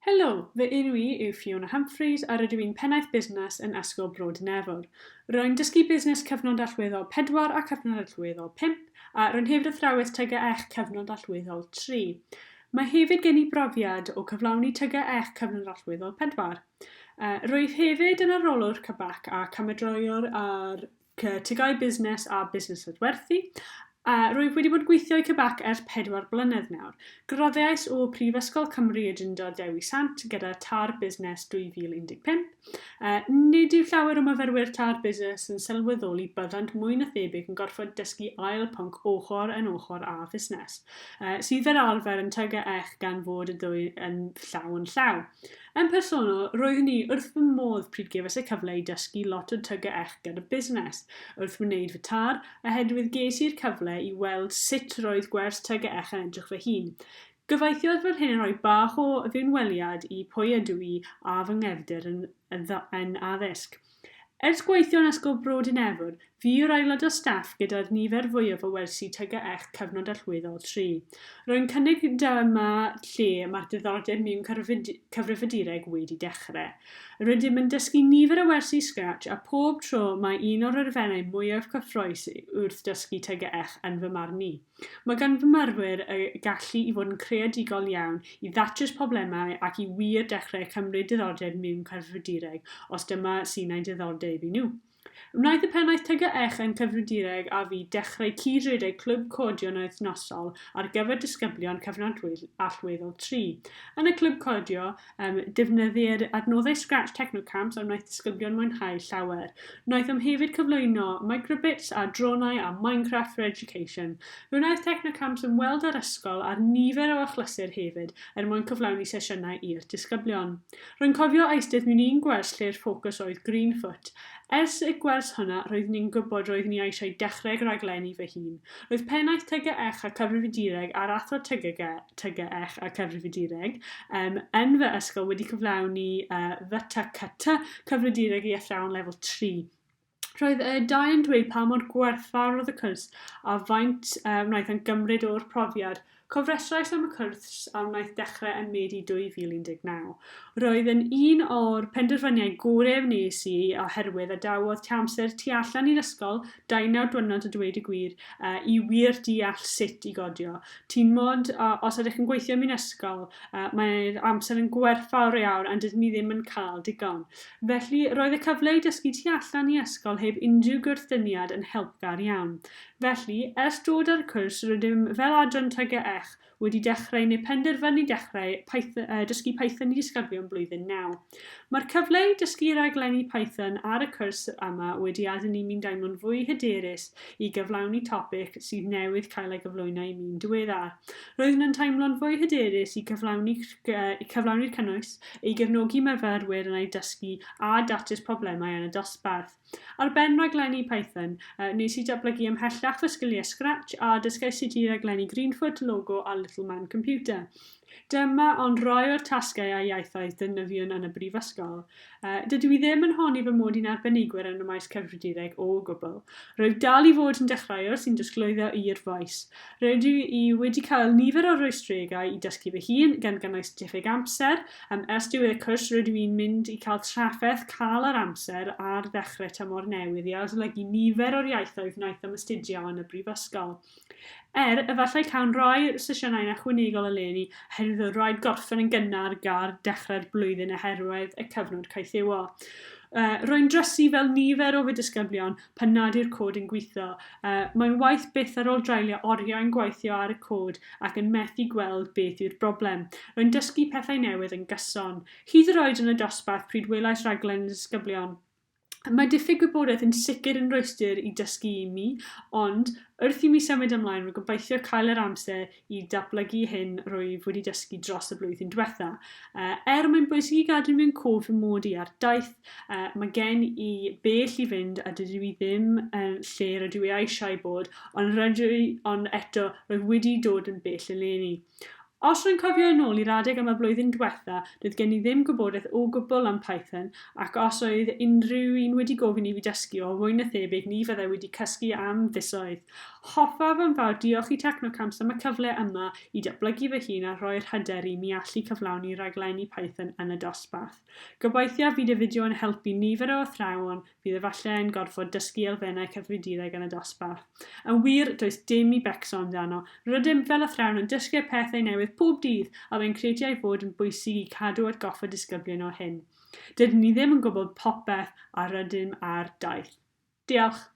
Helo, fy enw I yw Fiona Humphreys a rydw i'n pennaeth busnes yn Ysgol Brodyn. Rwy'n dysgu busnes cyfnod allweddol 4 a cyfnod allweddol 5 a rwy'n hefyd athrawes TGEch cyfnod allweddol 3. Mae hefyd gen i brofiad o cyflawni TGEch cyfnod allweddol 4. Rwyf hefyd yn arolwr cybac a cymedroiwr ar tygau busnes a busnes adwerthu. Rwyf wedi bod gweithio i cybac ers 4 blynedd nawr. Groddiais o Prifysgol Cymru y Drindod Dewi Sant gyda tar busnes 2015. Nid yw llawer o myfyrwyr tar busnes yn sylweddoli byddant mwy na thebyg yn gorfod dysgu ail pwnc ochr yn ochr a busnes, sydd fel arfer yn TGEch gan fod y ddwy yn llaw. Yn personol, roeddwn i wrth fy modd pryd gefais y cyfle i dysgu lot o TGEch gyda busnes, wrth wneud fy tar, oherwydd ges i'r cyfle i weld sut roedd gwers TGEch yn edrych fy hun. Gobeithio fod hyn yn rhoi bach o ddynweliad i pwy ydw i a fy nghefndir yn addysg. Ers gweithio yn Ysgol Brodyn, fi yw'r aelod o staff gyda'r nifer fwyaf o wersi TGEch cyfnod allweddol 3. Rwy'n cynnig dyma lle mae'r diddordeb mewn cyfrifadureg wedi dechrau. Rydym yn dysgu nifer o wersi Scratch a pob tro mae un o'r elfennau mwyaf cyffrous wrth dysgu TGEch yn fy marn i. Mae gan fy myrwyr y gallu i fod yn creadigol iawn i ddatrys problemau ac i wir dechrau cymryd diddordeb mewn cyfrifadureg os dyma sy'n ei diddordeb i nhw. Wnaeth y pennaeth TGEch yn cyfrifadureg a fi dechrau cyd-redeg clwb codio wythnosol ar gyfer disgyblion cyfnod allweddol 3. Yn y clwb codio, defnyddir adnoddau Scratch Technoteach a wnaeth disgyblion mwynhau llawer. Wnaeth hefyd cyflwyno microbits a dronau a Minecraft for Education. Fe wnaeth Technoteach yn weld ar ysgol ar nifer o achlysur hefyd mwyn cyflawni sesiynau i'r disgyblion. Rwy'n cofio eistedd mewn un gwers lle'r ffocws oedd Greenfoot. Ers y gwers hwnna, roeddwn i'n gwybod roeddwn i eisiau dechrau raglenni fy hun. Roedd pennaeth TGEch a cyfrifadureg a'r athro TGEch a cyfrifadureg yn fy ysgol wedi cyflawni cyfrifadureg i athrawon lefel 3. Roedd y dau yn dweud pa mor gwerthfawr oedd y cwrs a faint wnaeth yn gymryd o'r profiad. Cofresrais am y cwrs a wnaeth dechrau yn Medi 2019. Roedd yn un o'r penderfyniau gorau wnes i oherwydd y dawodd amser tu allan i'r ysgol 2 diwrnod o dweud y gwir i wir deall sut i godio. Ti'n mod, os ydych yn gweithio mewn ysgol, mae'r amser yn gwerthfawr iawn a dydyn ni ddim yn cael digon. Felly, roedd y cyfle i dysgu tu allan i ysgol heb unrhyw gwrthdyniad yn helpgar iawn. Felly, ers dod ar y cwrs, rydym fel adran TGEch wedi dechrau neu penderfynu dechrau dysgu Python i disgyblion blwyddyn 9. Mae'r cyfle i dysgu raglenni Python ar y cwrs yma wedi adael ni mi'n deimlo'n fwy hyderus i gyflawni topic sydd newydd cael ei gyflwyno i mi'n diweddar. Roeddwn yn teimlo'n fwy hyderus i cyflawni'r cynnwys, ei gefnogi myfyrwyr yn ei dysgu a datrys problemau yn y dosbarth. Ar ben raglenni Python, nes i datblygu ymhellach fy sgiliau Scratch a dysgais sut i raglenni Greenfoot, Logo a Little Man Computer. Dyma ond rai o'r tasgau a iaithoedd defnyddiwn yn y brifysgol. Dydw i ddim yn honni fy mod i'n arbenigwyr yn y maes cyfrifadureg o gwbl. Rwyf dal i fod yn dechreuwr sy'n disglwyddo i'r faes. Rydw i wedi cael nifer o rwystregau i dysgu fy hun gan gynnwys diffyg amser. Ers diwedd y cwrs rydw i'n mynd i cael trafferth cael yr amser ar ddechrau tymor newydd i adolygu nifer o'r iaithoedd wnaeth am astudio yn y brifysgol. Efallai cawn rai sesiynau'n ychwanegol eleni oherwydd o rhaid gorffen yn gynnar gar dechrau'r blwyddyn oherwydd y cyfnod caethiwo. Rwy'n drysu fel nifer o fy disgyblion pan nad yw'r cod yn gweithio. Mae'n waith byth ar ôl dreulio oriau'n gweithio ar y cod ac yn methu gweld beth yw'r broblem. Rwy'n dysgu pethau newydd yn gyson. Hyd yr oed yn y dosbarth pryd welais raglen y disgyblion. Mae diffyg gwybodaeth yn sicr yn rwystyr i dysgu i mi, ond wrth i mi symud ymlaen, rwy'n gobeithio cael yr amser i datblygu hyn rwyf wedi dysgu dros y blwyddyn diwetha. Mae'n bwysig i gadw mewn cof fy mod i ar daith, mae gen i bell i fynd a dydw i ddim yn lle rydw i eisiau bod, ond eto rwyf wedi dod yn bell eleni. Os rwy'n cofio yn ôl i'r adeg am y blwyddyn diwetha, doedd gen i ddim gwybodaeth o gwbl am Python, ac os oedd unrhyw un wedi gofyn i fi dysgu o mwy na thebyg ni fyddai wedi cysgu am fisoedd. Hoffaf yn fawr diolch i Technoteach am y cyfle yma i datblygu fy hun a rhoi'r hyder i mi allu cyflawni raglenni Python yn y dosbarth. Gobeithio fydd y fideo yn helpu nifer o athrawon fydd efallai yn gorfod dysgu elfennau cyfrifiadureg yn y dosbarth. Yn wir, does dim i becso amdano. Rydym fel athrawon yn dysgu pethau newydd pob dydd a fe'n credu ei fod yn bwysig i cadw atgoffa disgyblion o hyn. Dydyn ni ddim yn gwybod popeth a rydym ar daith. Diolch.